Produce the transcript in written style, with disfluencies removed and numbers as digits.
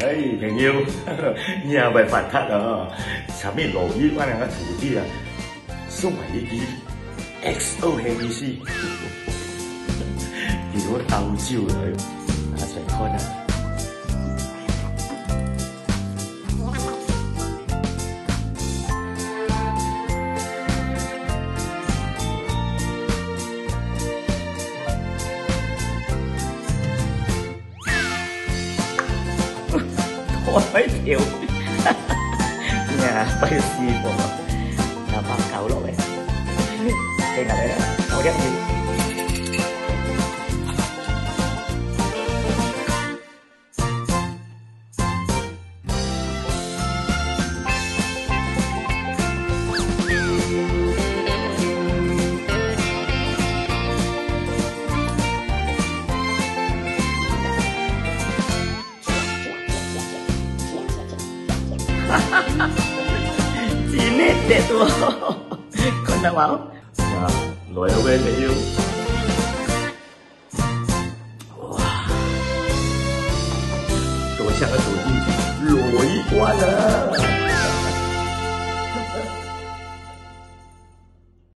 哎，朋友，你也袂发达哦。啥物路语我两个徒弟啊，送我一支 XO 黑米丝，比如倒酒来，拿出来看啊。我ไม่เที่ยวเนี่ยไปซีผมน้ำปลาเกาหลอกเลยเป็นอะไรนะเอาเรียกดีCine tuh, kau nak mau? Ya, loyal banget you. Wah, 多像个徒弟，裸一关了。